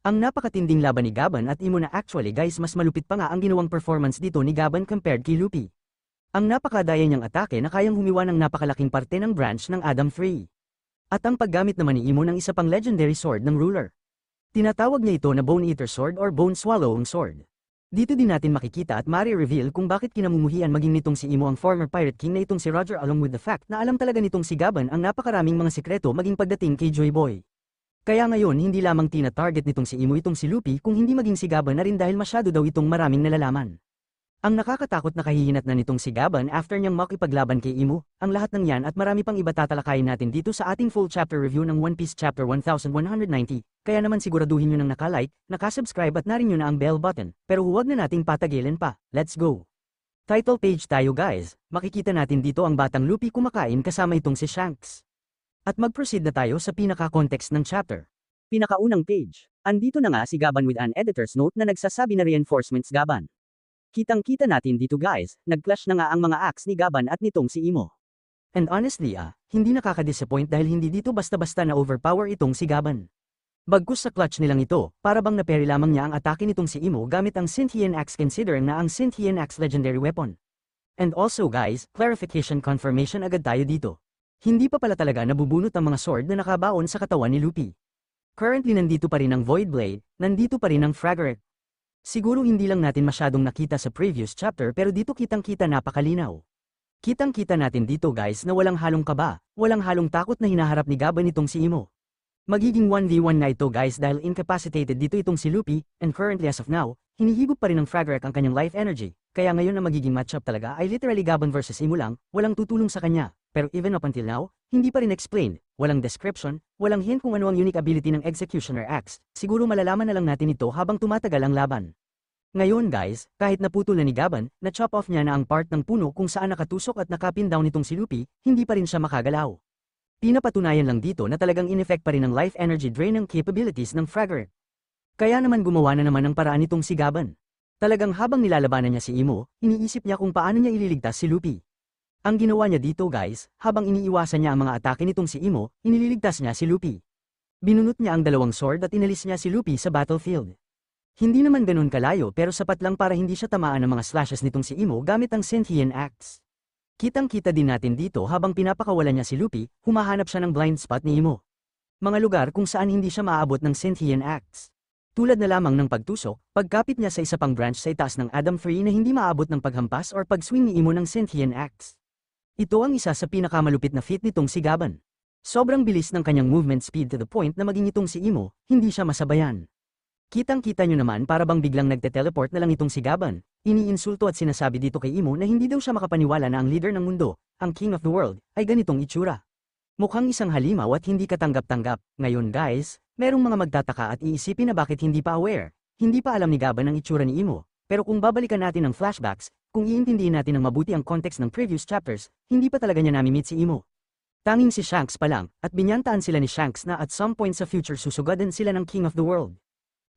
Ang napakatinding laban ni Gaban at Imo na actually guys mas malupit pa nga ang ginawang performance dito ni Gaban compared kay Luffy. Ang napakadaya niyang atake na kayang humiwa ng napakalaking parte ng branch ng Adam 3. At ang paggamit naman ni Imo ng isa pang legendary sword ng ruler. Tinatawag niya ito na Bone Eater Sword or Bone Swallowing Sword. Dito din natin makikita at mare-reveal kung bakit kinamumuhian maging nitong si Imo ang former Pirate King na itong si Roger along with the fact na alam talaga nitong si Gaban ang napakaraming mga sikreto maging pagdating kay Joy Boy. Kaya ngayon hindi lamang tina-target nitong si Imo itong si Luffy kung hindi maging si Gaban na rin dahil masyado daw itong maraming nalalaman. Ang nakakatakot na kahihinat na nitong si Gaban after niyang makipaglaban kay Imo, ang lahat ng yan at marami pang iba tatalakayin natin dito sa ating full chapter review ng One Piece Chapter 1190, kaya naman siguraduhin nyo nang nakalike, nakasubscribe at narin nyo na ang bell button, pero huwag na nating patagilin pa, let's go! Title page tayo guys, makikita natin dito ang batang Luffy kumakain kasama itong si Shanks. At mag-proceed na tayo sa pinaka-context ng chapter. Pinakaunang page, andito na nga si Gaban with an editor's note na nagsasabi na reinforcements Gaban. Kitang-kita natin dito guys, nag-clash na nga ang mga acts ni Gaban at nitong si Imo. And honestly hindi nakaka-disappoint dahil hindi dito basta-basta na overpower itong si Gaban. Bagkus sa clutch nilang ito, para bang naperi lamang niya ang atake nitong si Imo gamit ang Scythian Axe considering na ang Scythian Axe legendary weapon. And also guys, clarification confirmation agad tayo dito. Hindi pa pala talaga nabubunot ang mga sword na nakabaon sa katawan ni Luffy. Currently nandito pa rin ang Void Blade, nandito pa rin ang Fragment. Siguro hindi lang natin masyadong nakita sa previous chapter pero dito kitang-kita napakalinaw. Kitang-kita natin dito guys na walang halong kaba, walang halong takot na hinaharap ni Gaban itong si Imo. Magiging 1v1 na ito guys dahil incapacitated dito itong si Luffy, and currently as of now, hinihigop pa rin ng Fragment ang kanyang life energy, kaya ngayon na magiging matchup talaga ay literally Gaban versus Imo lang, walang tutulong sa kanya, pero even up until now, hindi pa rin explained, walang description, walang hint kung ano ang unique ability ng Executioner Axe, siguro malalaman na lang natin ito habang tumatagal ang laban. Ngayon guys, kahit naputol na ni Gaban, na-chop off niya na ang part ng puno kung saan nakatusok at nakapin down nitong si Luffy, hindi pa rin siya makagalaw. Pinapatunayan lang dito na talagang in-effect pa rin ang life energy drain ng capabilities ng Fragment. Kaya naman gumawa na naman ng paraan nitong si Gaban. Talagang habang nilalabanan niya si Imo, iniisip niya kung paano niya ililigtas si Luffy. Ang ginawa niya dito guys, habang iniiwasan niya ang mga atake nitong si Imo, inililigtas niya si Luffy. Binunot niya ang dalawang sword at inalis niya si Luffy sa battlefield. Hindi naman ganun kalayo pero sapat lang para hindi siya tamaan ng mga slashes nitong si Imo gamit ang Scythian Axe. Kitang-kita din natin dito habang pinapakawalan niya si Luffy, humahanap siya ng blind spot ni Imo. Mga lugar kung saan hindi siya maaabot ng Scythian Axe. Tulad na lamang ng pagtusok, pagkapit niya sa isa pang branch sa itaas ng Adam 3 na hindi maaabot ng paghampas or pag-swing ni Imo ng Scythian Axe. Ito ang isa sa pinakamalupit na feat nitong si Gaban. Sobrang bilis ng kanyang movement speed to the point na maging itong si Imo, hindi siya masabayan. Kitang-kita nyo naman para bang biglang nagte-teleport na lang itong si Gaban, iniinsulto at sinasabi dito kay Imo na hindi daw siya makapaniwala na ang leader ng mundo, ang King of the World, ay ganitong itsura. Mukhang isang halimaw at hindi katanggap-tanggap. Ngayon guys, merong mga magtataka at iisipin na bakit hindi pa aware, hindi pa alam ni Gaban ang itsura ni Imo. Pero kung babalikan natin ang flashbacks, kung iintindihin natin ng mabuti ang context ng previous chapters, hindi pa talaga niya nami-meet si Imo. Tanging si Shanks pa lang, at binyantaan sila ni Shanks na at some point sa future susugadan sila ng King of the World.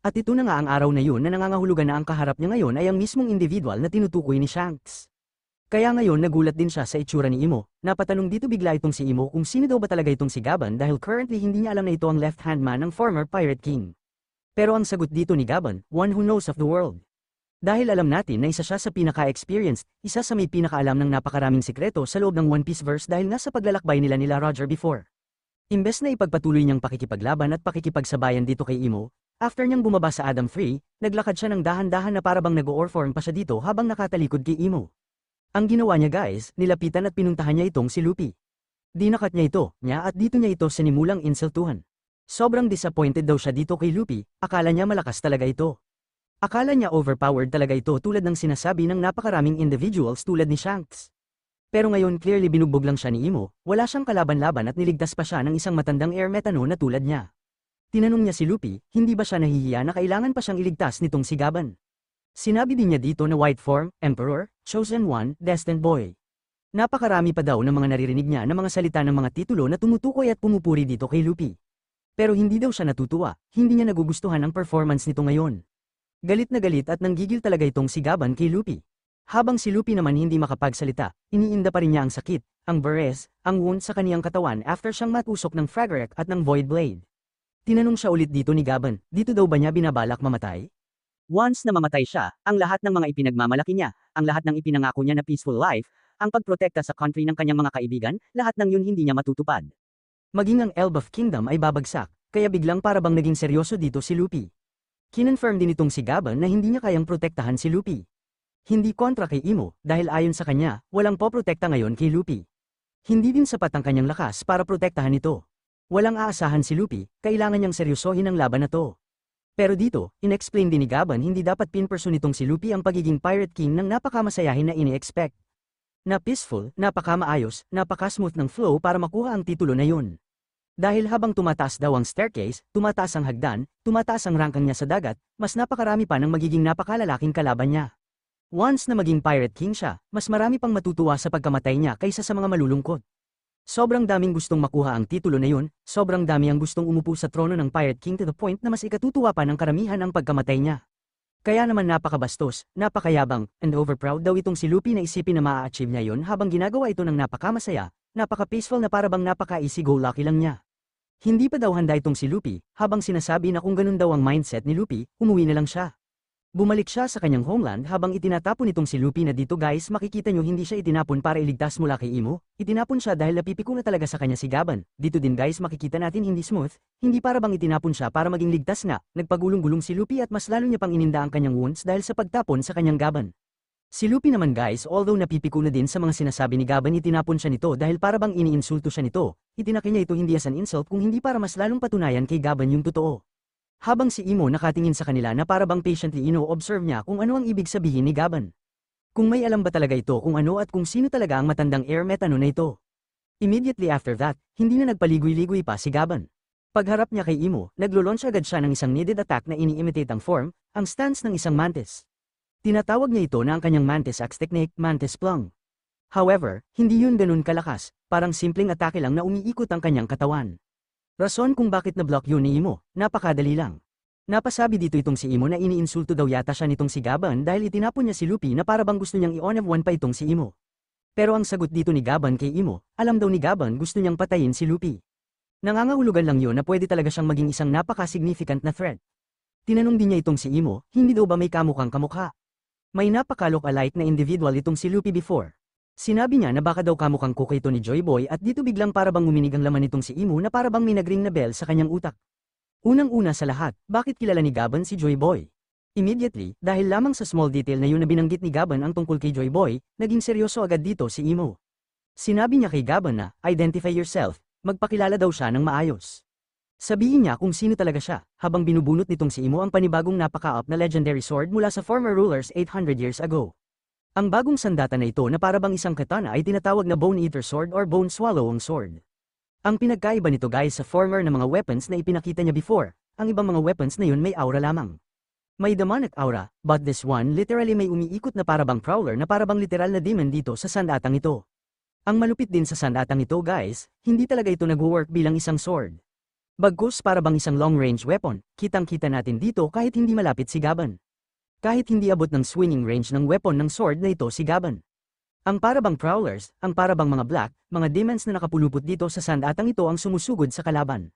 At ito na nga ang araw na yun na nangangahulugan na ang kaharap niya ngayon ay ang mismong individual na tinutukoy ni Shanks. Kaya ngayon nagulat din siya sa itsura ni Imo, napatanong dito bigla itong si Imo kung sino daw ba talaga itong si Gaban dahil currently hindi niya alam na ito ang left-hand man ng former Pirate King. Pero ang sagot dito ni Gaban, one who knows of the world. Dahil alam natin na isa siya sa pinaka-experienced, isa sa may pinakaalam ng napakaraming sikreto sa loob ng One Piece verse dahil nasa paglalakbay nila Roger before. Imbes na ipagpatuloy niyang pakikipaglaban at pakikipagsabayan dito kay Imo, after niyang bumaba sa Adam 3, naglakad siya ng dahan-dahan na para bang nag-o-orform pa siya dito habang nakatalikod kay Imo. Ang ginawa niya guys, nilapitan at pinuntahan niya itong si Luffy. Dinakat niya ito, at dito niya ito sinimulang insultuhan. Sobrang disappointed daw siya dito kay Luffy, akala niya malakas talaga ito. Akala niya overpowered talaga ito tulad ng sinasabi ng napakaraming individuals tulad ni Shanks. Pero ngayon clearly binugbog lang siya ni Imo, wala siyang kalaban-laban at niligtas pa siya ng isang matandang air metano na tulad niya. Tinanong niya si Luffy, hindi ba siya nahihiya na kailangan pa siyang iligtas nitong si Gaban? Sinabi din niya dito na White Form, Emperor, Chosen One, Destined Boy. Napakarami pa daw ng mga naririnig niya na mga salita ng mga titulo na tumutukoy at pumupuri dito kay Luffy. Pero hindi daw siya natutuwa, hindi niya nagugustuhan ang performance nito ngayon. Galit na galit at nanggigil talaga itong si Gaban kay Luffy. Habang si Luffy naman hindi makapagsalita, iniinda pa rin niya ang sakit, ang burres, ang wound sa kaniyang katawan after siyang matusok ng Fragment at ng Void Blade. Tinanong siya ulit dito ni Gaban, dito daw ba niya binabalak mamatay? Once na mamatay siya, ang lahat ng mga ipinagmamalaki niya, ang lahat ng ipinangako niya na peaceful life, ang pagprotekta sa country ng kanyang mga kaibigan, lahat ng yun hindi niya matutupad. Maging ang Elbaf Kingdom ay babagsak, kaya biglang para bang naging seryoso dito si Luffy. Kinonfirm din itong si Gaban na hindi niya kayang protektahan si Luffy. Hindi kontra kay Imo, dahil ayon sa kanya, walang poprotekta ngayon kay Luffy. Hindi din sapat ang kanyang lakas para protektahan ito. Walang aasahan si Luffy, kailangan niyang seryosohin ang laban na to. Pero dito, inexplain din ni Gaban hindi dapat pinperson nitong si Luffy ang pagiging Pirate King ng napakamasayahin na ini-expect. Na peaceful, napakamaayos, napaka-smooth ng flow para makuha ang titulo na yun. Dahil habang tumataas daw ang staircase, tumataas ang hagdan, tumataas ang rangkang niya sa dagat, mas napakarami pa ng magiging napakalalaking kalaban niya. Once na maging Pirate King siya, mas marami pang matutuwa sa pagkamatay niya kaysa sa mga malulungkot. Sobrang daming gustong makuha ang titulo na yun, sobrang dami ang gustong umupo sa trono ng Pirate King to the point na mas ikatutuwa pa ng karamihan ang pagkamatay niya. Kaya naman napakabastos, napakayabang, and overproud daw itong si Luffy na isipin na maa-achieve niya yun habang ginagawa ito ng napakamasaya, napaka-peaceful na parabang napaka-easy-go-lucky lang niya. Hindi pa daw handa itong si Luffy, habang sinasabi na kung ganun daw ang mindset ni Luffy, umuwi na lang siya. Bumalik siya sa kanyang homeland habang itinatapon itong si Luffy na dito guys makikita nyo hindi siya itinapon para iligtas mula kay Imo, itinapon siya dahil napipiko na talaga sa kanya si Gaban. Dito din guys makikita natin hindi smooth, hindi para bang itinapon siya para maging ligtas nga, nagpagulong-gulong si Luffy at mas lalo niya pang ininda ang kanyang wounds dahil sa pagtapon sa kanyang Gaban. Si Luffy naman guys although napipiko na din sa mga sinasabi ni Gaban itinapon siya nito dahil para bang iniinsulto siya nito, itinake niya ito hindi as an insult kung hindi para mas lalong patunayan kay Gaban yung totoo. Habang si Imo nakatingin sa kanila na para bang patiently ino-observe niya kung ano ang ibig sabihin ni Gaban. Kung may alam ba talaga ito kung ano at kung sino talaga ang matandang air metano na ito. Immediately after that, hindi na nagpaligoy-ligoy pa si Gaban. Pagharap niya kay Imo, naglo-launch agad siya ng isang needed attack na ini-imitate ang form, ang stance ng isang mantis. Tinatawag niya ito na ang kanyang mantis axe technique, mantis plung. However, hindi yun ganun kalakas, parang simpleng atake lang na umiikot ang kanyang katawan. Rason kung bakit na-block yun ni Imo, napakadali lang. Napasabi dito itong si Imo na iniinsulto daw yata siya nitong si Gaban dahil itinapon niya si Luffy na para bang gusto niyang i-on of one pa itong si Imo. Pero ang sagot dito ni Gaban kay Imo, alam daw ni Gaban gusto niyang patayin si Luffy. Nangangahulugan lang yun na pwede talaga siyang maging isang napaka-significant na threat. Tinanong din niya itong si Imo, hindi daw ba may kamukhang kamukha? May napaka-look-alike na individual itong si Luffy before. Sinabi niya na baka daw kamukhang kuko ito ni Joy Boy at dito biglang para bang uminig ang laman nitong si Imo na para bang may nagring na bell sa kanyang utak. Unang-una sa lahat, bakit kilala ni Gaban si Joy Boy? Immediately, dahil lamang sa small detail na yun na binanggit ni Gaban ang tungkol kay Joy Boy, naging seryoso agad dito si Imo. Sinabi niya kay Gaban na, identify yourself, magpakilala daw siya ng maayos. Sabihin niya kung sino talaga siya, habang binubunot nitong si Imo ang panibagong napaka-up na legendary sword mula sa former rulers 800 years ago. Ang bagong sandata na ito na para bang isang katana ay tinatawag na Bone Eater Sword or Bone Swallowing Sword. Ang pinagkaiba nito guys sa former na mga weapons na ipinakita niya before, ang ibang mga weapons na yun may aura lamang. May demonic aura, but this one literally may umiikot na para bang prowler na para bang literal na demon dito sa sandatang ito. Ang malupit din sa sandatang ito guys, hindi talaga ito nag-work bilang isang sword. Bagkus para bang isang long-range weapon, kitang-kita natin dito kahit hindi malapit si Gaban. Kahit hindi abot ng swinging range ng weapon ng sword na ito si Gaban. Ang parabang prowlers, ang parabang mga black, mga demons na nakapulupot dito sa sandatang ito ang sumusugod sa kalaban.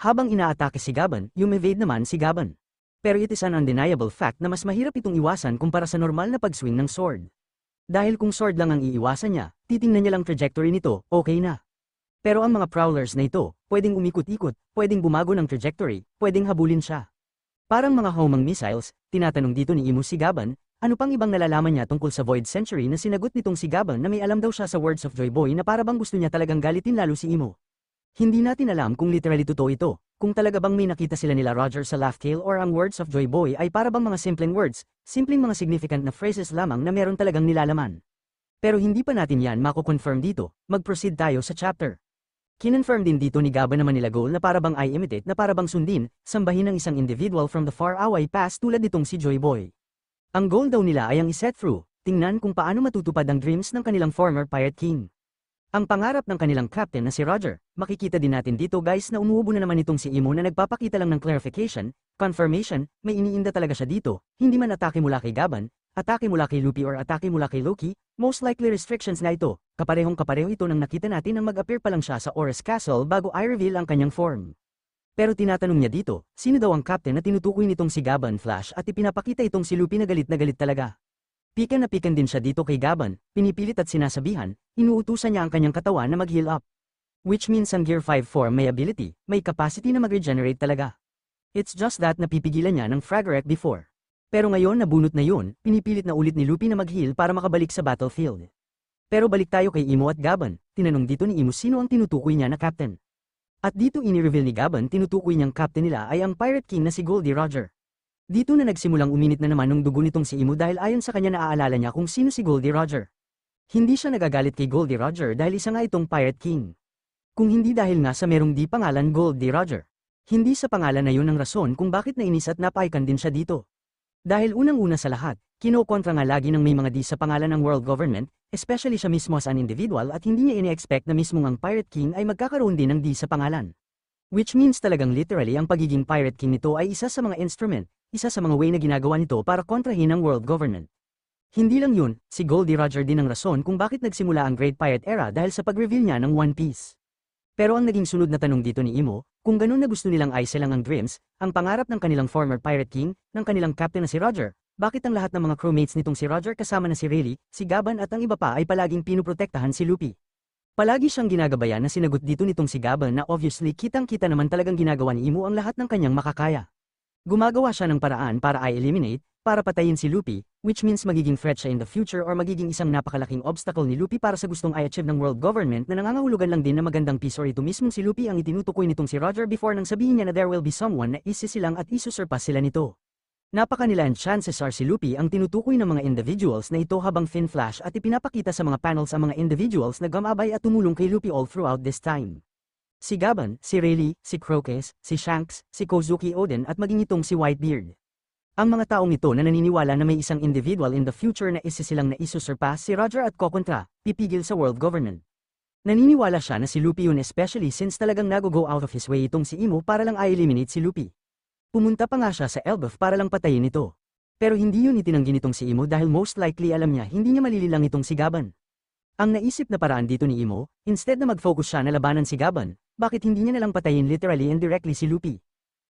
Habang inaatake si Gaban, evade naman si Gaban. Pero it is an undeniable fact na mas mahirap itong iwasan kumpara sa normal na pag-swing ng sword. Dahil kung sword lang ang iiwasan niya, titingnan niya lang trajectory nito, okay na. Pero ang mga prowlers na ito, pwedeng umikot-ikot, pwedeng bumago ng trajectory, pwedeng habulin siya. Parang mga homing missiles, tinatanong dito ni Imo si Gaban, ano pang ibang nalalaman niya tungkol sa Void Century na sinagot nitong si Gaban na may alam daw siya sa words of Joy Boy na para bang gusto niya talagang galitin lalo si Imo. Hindi natin alam kung literally totoo ito, kung talaga bang may nakita sila nila Roger sa Laugh Tale or ang words of Joy Boy ay para bang mga simpleng words, simpleng mga significant na phrases lamang na meron talagang nilalaman. Pero hindi pa natin yan mako-confirm dito, mag-proceed tayo sa chapter. Kinonfirm din dito ni Gaban naman nila goal na para bang imitate na para bang sundin, sambahin ng isang individual from the far away past tulad nitong si Joy Boy. Ang goal daw nila ay ang iset through, tingnan kung paano matutupad ang dreams ng kanilang former Pirate King. Ang pangarap ng kanilang captain na si Roger, makikita din natin dito guys na umuubo na naman itong si Imo na nagpapakita lang ng clarification, confirmation, may iniinda talaga siya dito, hindi man atake mula kay Gaban, atake mula kay Luffy or atake mula kay Loki, most likely restrictions na ito, kaparehong kapareho ito nang nakita natin nang mag-appear pa lang siya sa Oris Castle bago i-reveal ang kanyang form. Pero tinatanong niya dito, sino daw ang captain na tinutukoy nitong si Gaban Flash at ipinapakita itong si Luffy na galit talaga. Pikan na pikan din siya dito kay Gaban, pinipilit at sinasabihan, inuutusan niya ang kanyang katawan na mag-heal up. Which means ang Gear 5 form may ability, may capacity na mag-regenerate talaga. It's just that napipigilan niya ng Fragorek before. Pero ngayon nabunot na yun, pinipilit na ulit ni Luffy na mag-heal para makabalik sa battlefield. Pero balik tayo kay Imo at Gaban, tinanong dito ni Imo sino ang tinutukoy niya na captain. At dito ini-reveal ni Gaban tinutukoy niyang captain nila ay ang Pirate King na si Goldie Roger. Dito na nagsimulang uminit na naman ng dugo nitong si Imo dahil ayon sa kanya naaalala niya kung sino si Goldie Roger. Hindi siya nagagalit kay Goldie Roger dahil isa nga itong Pirate King. Kung hindi dahil nga sa merong di pangalan Goldie Roger. Hindi sa pangalan na yun ang rason kung bakit nainis at napaikan din siya dito. Dahil unang-una sa lahat, kinokontra nga lagi ng may mga di sa pangalan ng world government, especially siya mismo as an individual at hindi niya ini-expect na mismong ang Pirate King ay magkakaroon din ng di sa pangalan. Which means talagang literally ang pagiging Pirate King nito ay isa sa mga instrument, isa sa mga way na ginagawa nito para kontrahin ang world government. Hindi lang yun, si Goldie Roger din ang rason kung bakit nagsimula ang Great Pirate Era dahil sa pag-reveal niya ng One Piece. Pero ang naging sunod na tanong dito ni Imo, kung ganun na gusto nilang ayos lang ang dreams, ang pangarap ng kanilang former Pirate King, ng kanilang captain na si Roger, bakit ang lahat ng mga crewmates nitong si Roger kasama na si Rayleigh, si Gaban at ang iba pa ay palaging pinuprotektahan si Luffy? Palagi siyang ginagabayan na sinagot dito nitong si Gaban na obviously kitang-kita naman talagang ginagawa ni Imo ang lahat ng kanyang makakaya. Gumagawa siya ng paraan para i-eliminate, para patayin si Luffy, which means magiging threat siya in the future or magiging isang napakalaking obstacle ni Luffy para sa gustong i-achieve ng world government na nangangahulugan lang din na magandang peace or ito mismong si Luffy ang itinutukoy nitong si Roger before nang sabihin niya na there will be someone na isisilang at isusurpass sila nito. Napakanila and chances are si Luffy ang tinutukoy ng mga individuals na ito habang Fin Flash at ipinapakita sa mga panels ang mga individuals na gumabay at tumulong kay Luffy all throughout this time. Si Gaban, si Rayleigh, si Crocus, si Shanks, si Kozuki Oden at maging itong si Whitebeard. Ang mga taong ito na naniniwala na may isang individual in the future na isisilang na isusurpass si Roger at kokontra, pipigil sa world government. Naniniwala siya na si Luffy yun especially since talagang nago-go out of his way itong si Imo para lang i-eliminate si Luffy. Pumunta pa nga siya sa Elbaf para lang patayin ito. Pero hindi yun itinanggi nitong si Imo dahil most likely alam niya hindi niya malililang itong si Gaban. Ang naisip na paraan dito ni Imo, instead na mag-focus siya na labanan si Gaban, bakit hindi niya nalang patayin literally and directly si Luffy?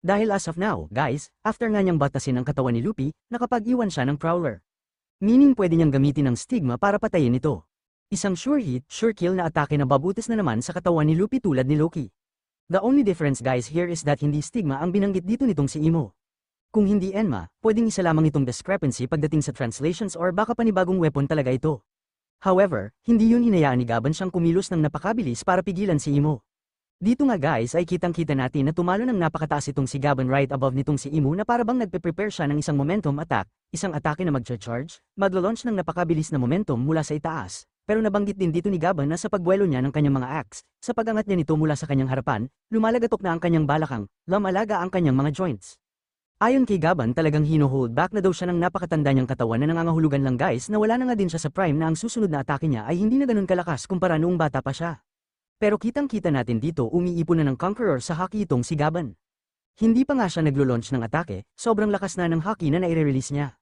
Dahil as of now, guys, after nga niyang batasin ang katawan ni Luffy, nakapag-iwan siya ng Prowler. Meaning pwede niyang gamitin ang stigma para patayin ito. Isang sure hit, sure kill na atake na babutas na naman sa katawan ni Luffy tulad ni Loki. The only difference guys here is that hindi stigma ang binanggit dito nitong si Imo. Kung hindi Enma, pwedeng isa lamang itong discrepancy pagdating sa translations or baka panibagong weapon talaga ito. However, hindi yun hinayaan ni Gaban siyang kumilos ng napakabilis para pigilan si Imo. Dito nga guys ay kitang-kita natin na tumalo ng napakataas itong si Gaban right above nitong si Imo na parabang nagpe-prepare siya ng isang momentum attack, isang atake na mag-charge, maglo-launch ng napakabilis na momentum mula sa itaas. Pero nabanggit din dito ni Gaban na sa pagbuelo niya ng kanyang mga axe, sa pag-angat niya nito mula sa kanyang harapan, lumalagatok na ang kanyang balakang, lumalaga ang kanyang mga joints. Ayon kay Gaban talagang hino-hold back na daw siya ng napakatanda niyang katawan na nangangahulugan lang guys na wala na nga din siya sa prime na ang susunod na atake niya ay hindi na ganun kalakas kumpara noong bata pa siya. Pero kitang-kita natin dito umiipon na ng Conqueror sa haki itong si Gaban. Hindi pa nga siya naglo-launch ng atake, sobrang lakas na ng haki na naire-release niya.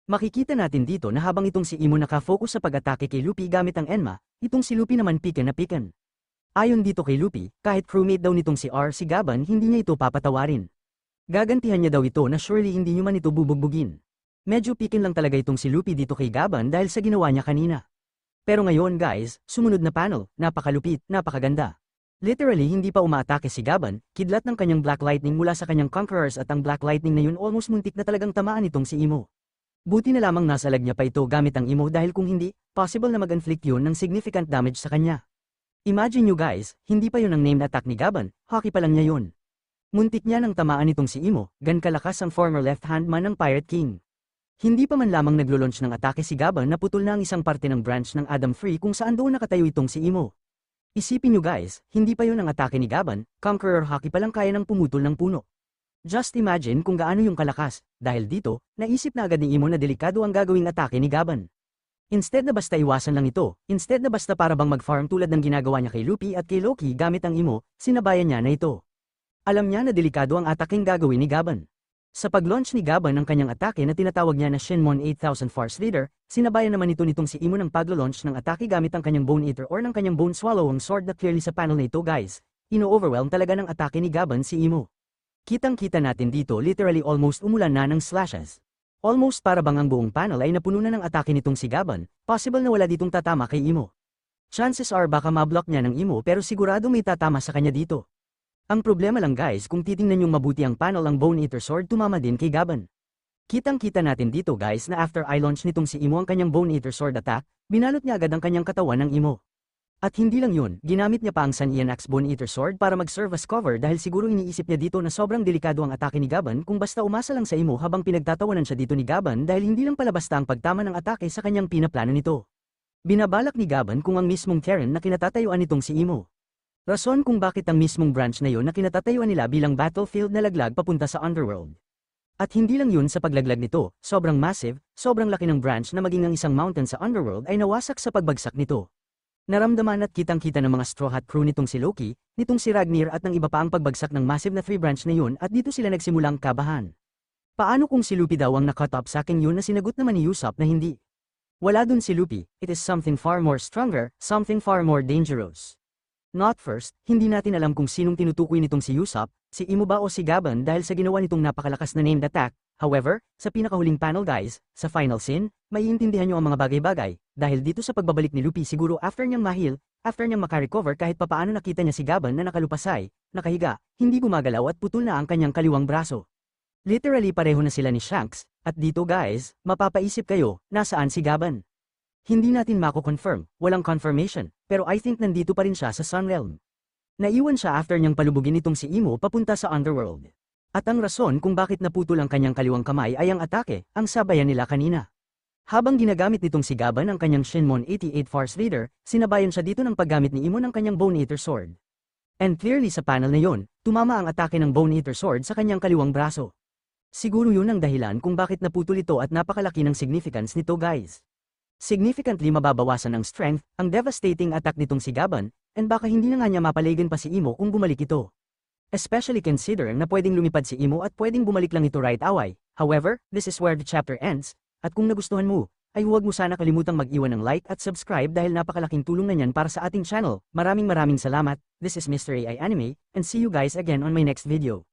Makikita natin dito na habang itong si Imo nakafocus sa pag-atake kay Luffy gamit ang Enma, itong si Luffy naman piken na piken. Ayon dito kay Luffy, kahit crewmate daw nitong si R si Gaban hindi niya ito papatawarin. Gagantihan niya daw ito na surely hindi niyo man ito bubugbugin. Medyo piken lang talaga itong si Luffy dito kay Gaban dahil sa ginawa niya kanina. Pero ngayon guys, sumunod na panel, napakalupit, napakaganda. Literally hindi pa umaatake si Gaban, kidlat ng kanyang Black Lightning mula sa kanyang Conquerors at ang Black Lightning na yun almost muntik na talagang tamaan itong si Imo. Buti na lamang nasalag niya pa ito gamit ang Imo dahil kung hindi, possible na mag-inflict yun ng significant damage sa kanya. Imagine nyo guys, hindi pa yun ang named attack ni Gaban, hockey pa lang niya yun. Muntik niya nang tamaan itong si Imo, gan kalakas ang former left-hand man ng Pirate King. Hindi pa man lamang naglo-launch ng atake si Gaban na putol na ang isang parte ng branch ng Adam Free kung saan doon nakatayo itong si Imo. Isipin nyo guys, hindi pa yun ang atake ni Gaban, Conqueror Haki pa lang kaya ng pumutol ng puno. Just imagine kung gaano yung kalakas, dahil dito, naisip na agad ni Imo na delikado ang gagawing atake ni Gaban. Instead na basta iwasan lang ito, instead na basta para bang mag-farm tulad ng ginagawa niya kay Luffy at kay Loki gamit ang Imo, sinabayan niya na ito. Alam niya na delikado ang ataking gagawin ni Gaban. Sa pag-launch ni Gaban ng kanyang atake na tinatawag niya na Shenmon 8000 Force Leader, sinabayan naman ito nitong si Imo ng paglo-launch ng atake gamit ang kanyang Bone Eater or ng kanyang Bone Swallowing Sword na clearly sa panel na ito guys. Ino-overwhelm talaga ng atake ni Gaban si Imo. Kitang-kita natin dito literally almost umulan na ng slashes. Almost para bang ang buong panel ay napuno na ng atake nitong si Gaban, possible na wala ditong tatama kay Imo. Chances are baka mablock niya ng Imo pero sigurado may tatama sa kanya dito. Ang problema lang guys kung titingnan yung mabuti ang panel ang Bone Eater Sword tumama din kay Gaban. Kitang-kita natin dito guys na after I-launch nitong si Imo ang kanyang Bone Eater Sword attack, binalot niya agad ang kanyang katawan ng Imo. At hindi lang yun, ginamit niya pa ang San Ian Axe Bone Eater Sword para mag-serve as cover dahil siguro iniisip niya dito na sobrang delikado ang atake ni Gaban kung basta umasa lang sa Imo habang pinagtatawanan siya dito ni Gaban dahil hindi lang pala basta ang pagtama ng atake sa kanyang pinaplano nito. Binabalak ni Gaban kung ang mismong terrain na kinatatayuan nitong si Imo. Rason kung bakit ang mismong branch na yon na kinatatayuan nila bilang battlefield na laglag papunta sa Underworld. At hindi lang yun sa paglaglag nito, sobrang massive, sobrang laki ng branch na maging ang isang mountain sa Underworld ay nawasak sa pagbagsak nito. Naramdaman at kitang-kita ng mga Straw Hat crew nitong si Loki, nitong si Ragnir at ng iba pa ang pagbagsak ng massive na 3 branch na yun at dito sila nagsimulang kabahan. Paano kung si Luffy daw ang nakut up sa akin yun na sinagot naman ni Usopp na hindi? Wala dun si Luffy, it is something far more stronger, something far more dangerous. Not first, hindi natin alam kung sinong tinutukoy nitong si Usopp, si Imo ba o si Gaban dahil sa ginawa nitong napakalakas na named attack. However, sa pinakahuling panel guys, sa final scene, maiintindihan nyo ang mga bagay-bagay, dahil dito sa pagbabalik ni Luffy siguro after niyang ma-heal, after niyang makarecover kahit papaano nakita niya si Gaban na nakalupasay, nakahiga, hindi gumagalaw at putol na ang kanyang kaliwang braso. Literally pareho na sila ni Shanks, at dito guys, mapapaisip kayo, nasaan si Gaban? Hindi natin mako-confirm, walang confirmation, pero I think nandito pa rin siya sa Sun Realm. Naiwan siya after niyang palubugin itong si Imo papunta sa Underworld. At ang rason kung bakit naputol ang kanyang kaliwang kamay ay ang atake, ang sabayan nila kanina. Habang ginagamit nitong si Gaban ang kanyang Shinmon 88 Force Leader, sinabayan siya dito ng paggamit ni Imo ng kanyang Bone Eater Sword. And clearly sa panel na yon, tumama ang atake ng Bone Eater Sword sa kanyang kaliwang braso. Siguro yun ang dahilan kung bakit naputol ito at napakalaki ng significance nito guys. Significantly mababawasan ang strength, ang devastating attack nitong si Gaban, and baka hindi na nga niya mapaligan pa si Imo kung bumalik ito. Especially consider na pwedeng lumipad si Imo at pwedeng bumalik lang ito right away. However, this is where the chapter ends, at kung nagustuhan mo, ay huwag mo sana kalimutang mag-iwan ng like at subscribe dahil napakalaking tulong na niyan para sa ating channel. Maraming salamat, this is Mr. AI Anime, and see you guys again on my next video.